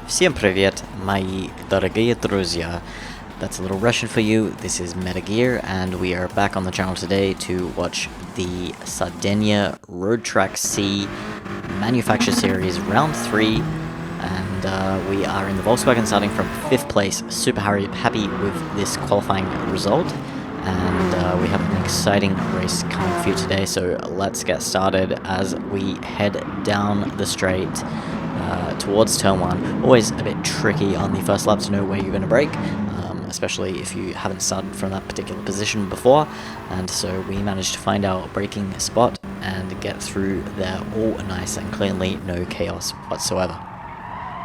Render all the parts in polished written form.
Всем привет, мои дорогие друзья. That's a little Russian for you. This is Metagear, and we are back on the channel today to watch the Sardegna Road Track C Manufacture Series Round 3. And we are in the Volkswagen starting from 5th place. Super happy with this qualifying result. And we have an exciting race coming for you today, so let's get started as we head down the straight towards turn 1. Always a bit tricky on the first lap to know where you're going to brake, especially if you haven't started from that particular position before. And so we managed to find our braking spot and get through there all nice and cleanly, no chaos whatsoever.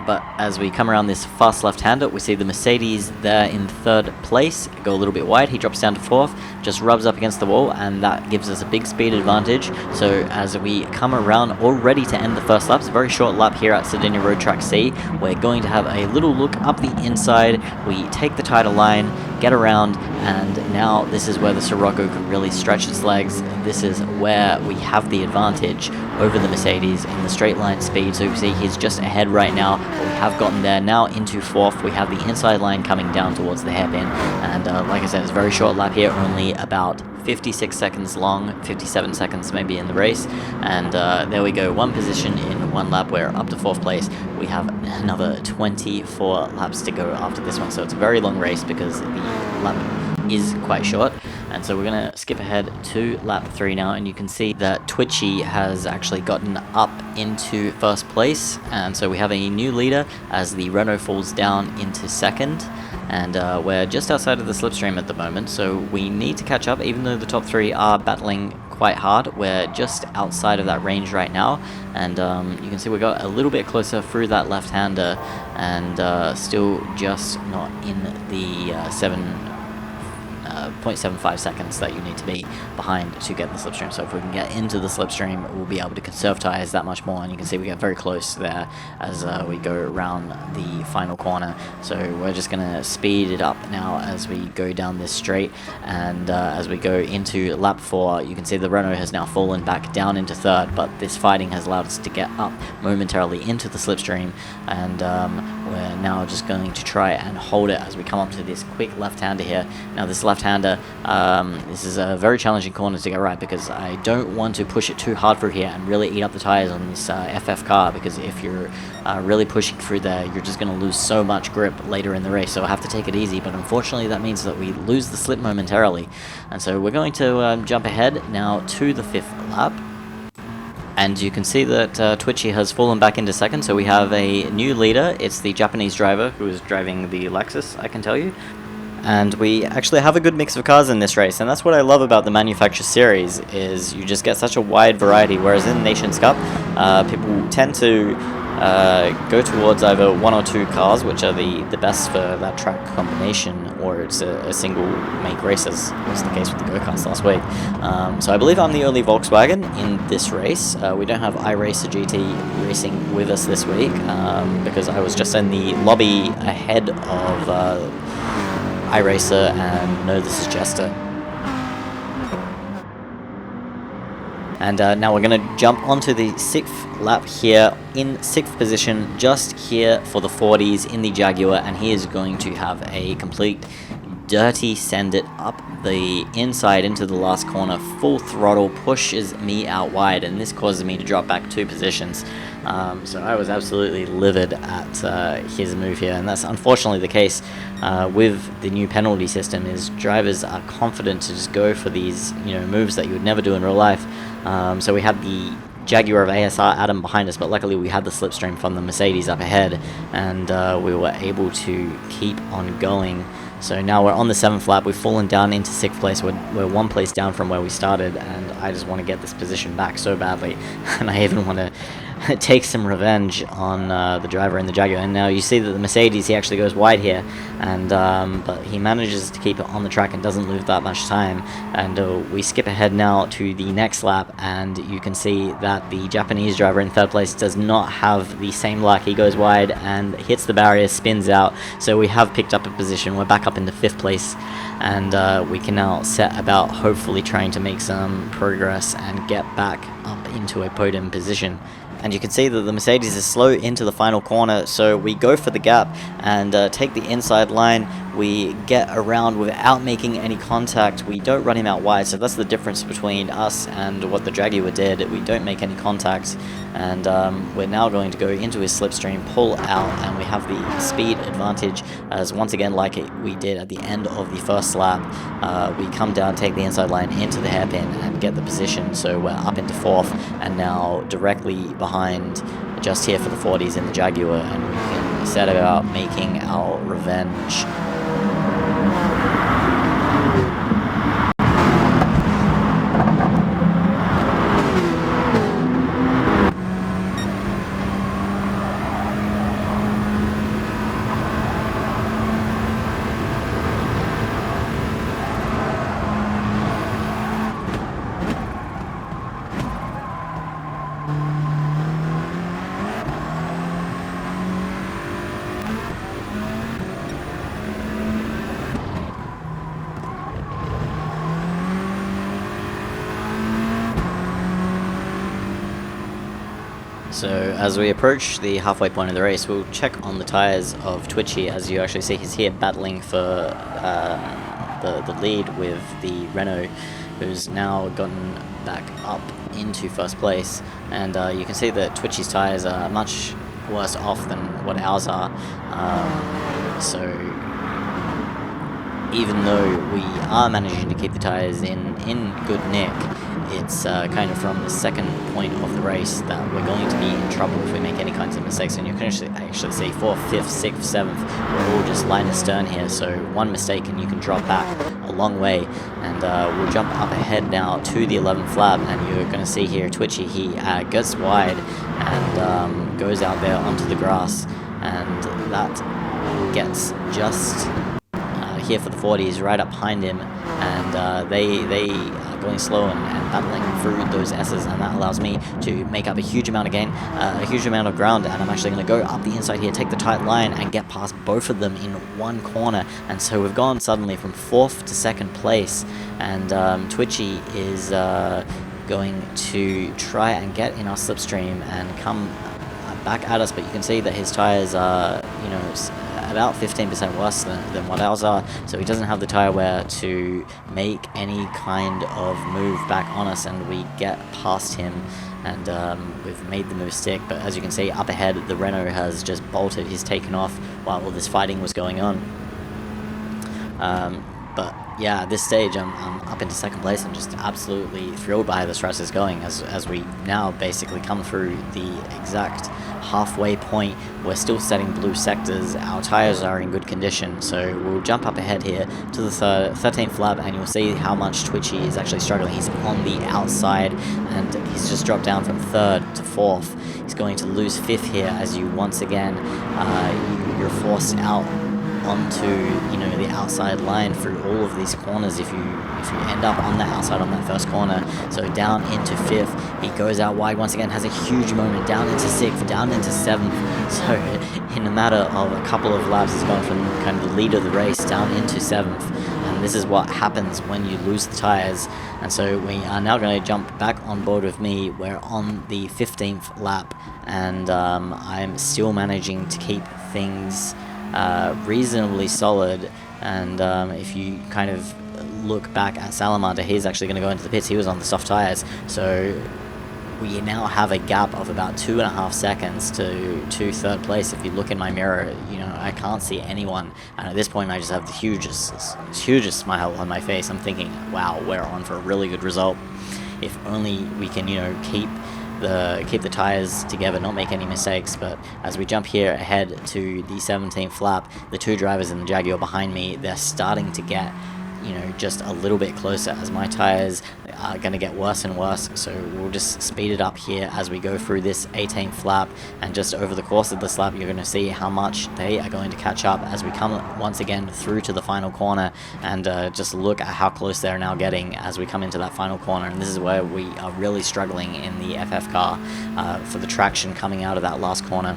But as we come around this fast left-hander, we see the Mercedes there in 3rd place, go a little bit wide. He drops down to 4th, just rubs up against the wall, and that gives us a big speed advantage. So as we come around, all ready to end the first lap, it's a very short lap here at Sardegna Road Track C. We're going to have a little look up the inside. We take the title line, get around, and now this is where the Sirocco can really stretch its legs. This is where we have the advantage over the Mercedes in the straight line speed. So you see he's just ahead right now, but we have gotten there now into 4th. We have the inside line coming down towards the hairpin, and like I said, it's a very short lap here, only about 56 seconds long, 57 seconds maybe in the race. And there we go, one position in one lap. We're up to 4th place. We have another 24 laps to go after this one, so it's a very long race because the lap is quite short. And so we're going to skip ahead to lap 3 now, and you can see that Twitchy has actually gotten up into 1st place, and so we have a new leader as the Renault falls down into 2nd. And we're just outside of the slipstream at the moment, so we need to catch up. Even though the top 3 are battling quite hard, we're just outside of that range right now. And you can see we got a little bit closer through that left-hander, and still just not in the 0.75 seconds that you need to be behind to get the slipstream. So if we can get into the slipstream, we'll be able to conserve tires that much more. And you can see we get very close there as we go around the final corner. So we're just going to speed it up now as we go down this straight. And as we go into lap 4, you can see the Renault has now fallen back down into 3rd, but this fighting has allowed us to get up momentarily into the slipstream. And we're now just going to try and hold it as we come up to this quick left-hander here. Now this left-hander, this is a very challenging corner to get right, because I don't want to push it too hard through here and really eat up the tires on this FF car, because if you're really pushing through there, you're just going to lose so much grip later in the race. So I have to take it easy, but unfortunately that means that we lose the slip momentarily. And so we're going to jump ahead now to the 5th lap. And you can see that Twitchy has fallen back into 2nd, so we have a new leader. It's the Japanese driver who is driving the Lexus, I can tell you. And we actually have a good mix of cars in this race, and that's what I love about the Manufacture Series, is you just get such a wide variety, whereas in Nations Cup, people tend to go towards either 1 or 2 cars, which are the best for that track combination, or it's a single make race, as was the case with the go-karts last week. So I believe I'm the only Volkswagen in this race. We don't have iRacer GT racing with us this week, because I was just in the lobby ahead of iRacer, and no, this is Jester. And now we're going to jump onto the 6th lap here in 6th position, just here for the 40s in the Jaguar, and he is going to have a complete dirty send it up the inside into the last corner, full throttle, pushes me out wide, and this causes me to drop back 2 positions. So I was absolutely livid at his move here, and that's unfortunately the case with the new penalty system. Is drivers are confident to just go for these moves that you would never do in real life. So we had the Jaguar of ASR Adam behind us, but luckily we had the slipstream from the Mercedes up ahead, and we were able to keep on going. So now we're on the 7th lap. We've fallen down into 6th place. We're 1 place down from where we started, and I just want to get this position back so badly. And I even want to take some revenge on the driver in the Jaguar. And now you see that the Mercedes, he actually goes wide here, and but he manages to keep it on the track and doesn't lose that much time. And we skip ahead now to the next lap, and you can see that the Japanese driver in 3rd place does not have the same luck. He goes wide and hits the barrier, spins out. So we have picked up a position. We're back up into 5th place, and we can now set about hopefully trying to make some progress and get back up into a podium position. And you can see that the Mercedes is slow into the final corner, so we go for the gap and take the inside line. We get around without making any contact. We don't run him out wide, so that's the difference between us and what the Jaguar did. We don't make any contact, and we're now going to go into his slipstream, pull out, and we have the speed advantage, as once again, like we did at the end of the first lap, we come down, take the inside line into the hairpin, and get the position, so we're up into 4th, and now directly behind, just here for the 40s in the Jaguar, and we can set about making our revenge. So as we approach the halfway point of the race, we'll check on the tyres of Twitchy. As you actually see, he's here battling for the lead with the Renault, who's now gotten back up into first place. And you can see that Twitchy's tyres are much worse off than what ours are. So even though we are managing to keep the tyres in good nick, it's kind of from the second point of the race that we're going to be in trouble if we make any kinds of mistakes. And you can actually see 4th, 5th, 6th, 7th, we're all just line astern here, so one mistake and you can drop back a long way. And we'll jump up ahead now to the 11th lap, and you're going to see here Twitchy, he gets wide and goes out there onto the grass, and that gets just here for the 40s right up behind him, and they are going slow and battling through those S's, and that allows me to make up a huge amount of gain, a huge amount of ground, and I'm actually going to go up the inside here, take the tight line, and get past both of them in one corner. And so we've gone suddenly from 4th to 2nd place, and Twitchy is going to try and get in our slipstream and come back at us, but you can see that his tyres are, you know, about 15% worse than what ours are, so he doesn't have the tyre wear to make any kind of move back on us, and we get past him, and we've made the move stick. But as you can see up ahead, the Renault has just bolted, he's taken off while all this fighting was going on. But yeah, at this stage I'm up into 2nd place and just absolutely thrilled by how this race is going, as we now basically come through the exact halfway point. We're still setting blue sectors, our tyres are in good condition, so we'll jump up ahead here to the 13th lap, and you'll see how much Twitchy is actually struggling. He's on the outside, and he's just dropped down from 3rd to 4th. He's going to lose 5th here, as you once again, you're forced out onto, you know, the outside line through all of these corners if you end up on the outside on that first corner. So down into 5th, he goes out wide once again, has a huge moment, down into 6th, down into 7th. So in a matter of a couple of laps, he's gone from kind of the lead of the race down into 7th. And this is what happens when you lose the tyres. And so we are now going to jump back on board with me. We're on the 15th lap, and I'm still managing to keep things reasonably solid. And if you kind of look back at Salamander, he's actually going to go into the pits. He was on the soft tires, so we now have a gap of about 2.5 seconds to 3rd place. If you look in my mirror, you know, I can't see anyone, and at this point I just have the hugest smile on my face. I'm thinking, wow, we're on for a really good result. If only we can, you know, keep the tires together, not make any mistakes. But as we jump here ahead to the 17th lap, the 2 drivers in the Jaguar behind me, they're starting to get, you know, just a little bit closer, as my tires are going to get worse and worse. So we'll just speed it up here as we go through this 18th lap, and just over the course of this lap you're going to see how much they are going to catch up as we come once again through to the final corner. And just look at how close they're now getting as we come into that final corner, and this is where we are really struggling in the FF car for the traction coming out of that last corner.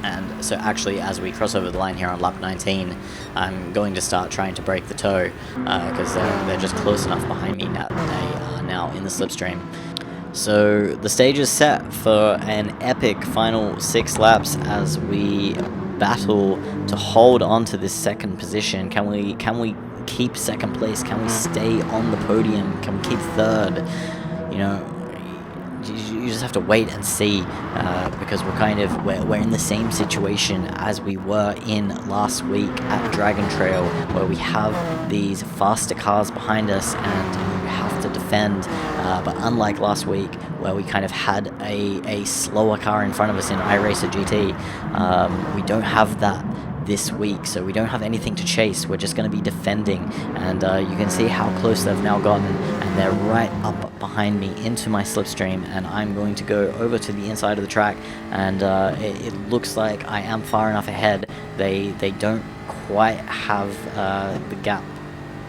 And so actually, as we cross over the line here on lap 19, I'm going to start trying to break the toe, because they're just close enough behind me that they are now in the slipstream. So the stage is set for an epic final 6 laps as we battle to hold on to this second position. Can we keep second place? Can we stay on the podium? Can we keep third? You know, you just have to wait and see, because we're in the same situation as we were in last week at Dragon Trail, where we have these faster cars behind us and we have to defend, but unlike last week where we kind of had a slower car in front of us in iRacer GT, we don't have that this week, so we don't have anything to chase. We're just going to be defending, and you can see how close they've now gotten, and they're right up behind me into my slipstream, and I'm going to go over to the inside of the track, and it looks like I am far enough ahead. They don't quite have the gap.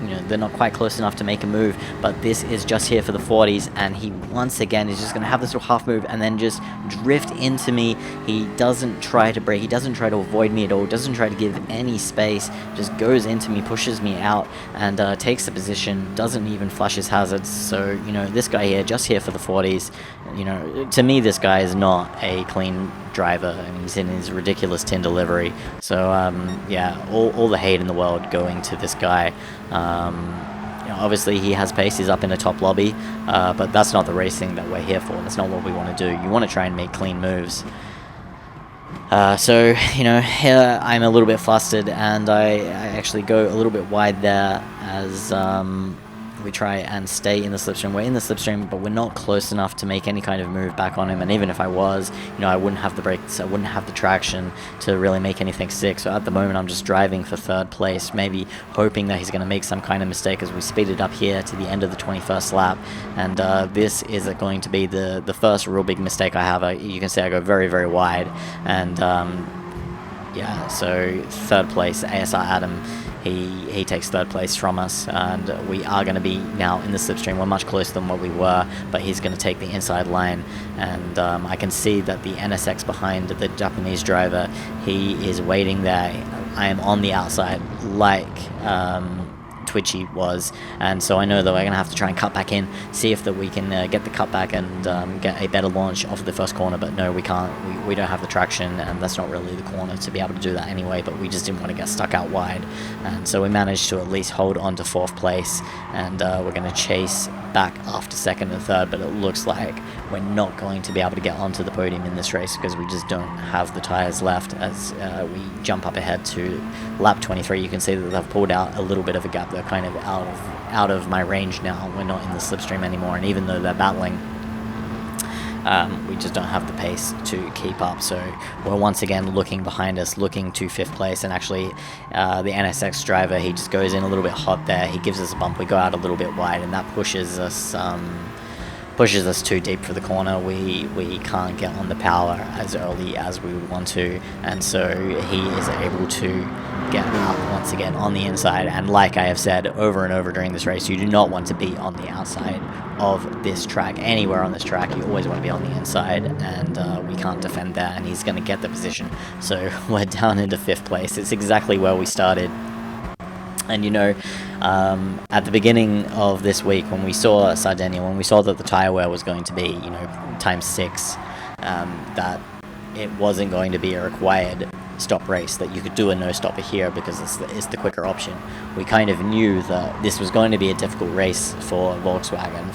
You know, they're not quite close enough to make a move, but this is just here for the 40s, and he once again is just going to have this little half move and then just drift into me. He doesn't try to brake, he doesn't try to avoid me at all, doesn't try to give any space, just goes into me, pushes me out, and takes the position, doesn't even flush his hazards. So, you know, this guy here, just here for the 40s, you know, to me this guy is not a clean driver. I mean, he's in his ridiculous tin delivery. So yeah, all the hate in the world going to this guy. You know, obviously he has pace, he's up in the top lobby, but that's not the racing that we're here for. That's not what we want to do. You want to try and make clean moves. So, you know, here I'm a little bit flustered, and I actually go a little bit wide there as we try and stay in the slipstream. We're in the slipstream, but we're not close enough to make any kind of move back on him, and even if I was, you know, I wouldn't have the brakes, I wouldn't have the traction to really make anything stick. So at the moment I'm just driving for third place, maybe hoping that he's going to make some kind of mistake as we speed it up here to the end of the 21st lap, and this is going to be the first real big mistake I have. You can see I go very, very wide, and yeah, so third place, ASR Adam, he takes third place from us, and we are going to be now in the slipstream. We're much closer than what we were, but he's going to take the inside line, and I can see that the NSX behind the Japanese driver, he is waiting there. I am on the outside like Twitchy was, and so I know that we're going to have to try and cut back in, see if that we can get the cutback and get a better launch off of the first corner, but no, we can't. We don't have the traction, and that's not really the corner to be able to do that anyway, but we just didn't want to get stuck out wide, and so we managed to at least hold on to fourth place, and we're going to chase back after second and third, but it looks like we're not going to be able to get onto the podium in this race because we just don't have the tires left. As we jump up ahead to lap 23, you can see that they've pulled out a little bit of a gap. They're kind of out of my range now. We're not in the slipstream anymore, and even though they're battling, we just don't have the pace to keep up. So we're once again looking behind us, looking to fifth place, and actually the NSX driver, he just goes in a little bit hot there. He gives us a bump, we go out a little bit wide, and that pushes us too deep for the corner. We can't get on the power as early as we would want to, and so he is able to get up once again on the inside. And like I have said over and over during this race, you do not want to be on the outside of this track. Anywhere on this track, you always want to be on the inside, and we can't defend that, and he's going to get the position. So we're down into fifth place. It's exactly where we started. And you know, at the beginning of this week, when we saw Sardegna, when we saw that the tire wear was going to be, you know, ×6, that it wasn't going to be a required stop race, that you could do a no stopper here because it's the quicker option. We kind of knew that this was going to be a difficult race for Volkswagen,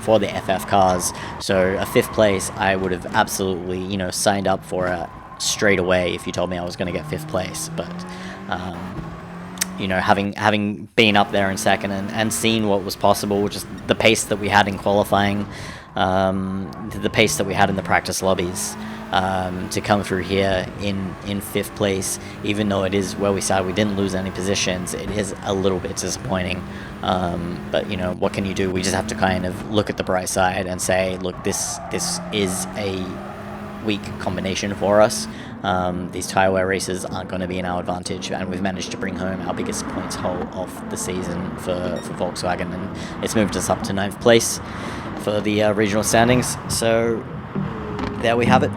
for the FF cars. So a fifth place, I would have absolutely, you know, signed up for it straight away if you told me I was going to get fifth place. But you know, having been up there in second and seen what was possible, just the pace that we had in qualifying, the pace that we had in the practice lobbies, to come through here in fifth place, even though it is where we started, we didn't lose any positions, it is a little bit disappointing. But you know, what can you do? We just have to kind of look at the bright side and say, look, this is a weak combination for us. These tire wear races aren't going to be in our advantage, and we've managed to bring home our biggest points haul of the season for Volkswagen, and it's moved us up to 9th place for the regional standings. So there we have it.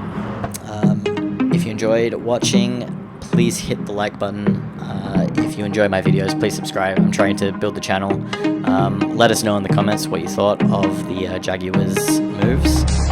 If you enjoyed watching, please hit the like button. If you enjoy my videos, please subscribe. I'm trying to build the channel. Let us know in the comments what you thought of the Jaguar's moves.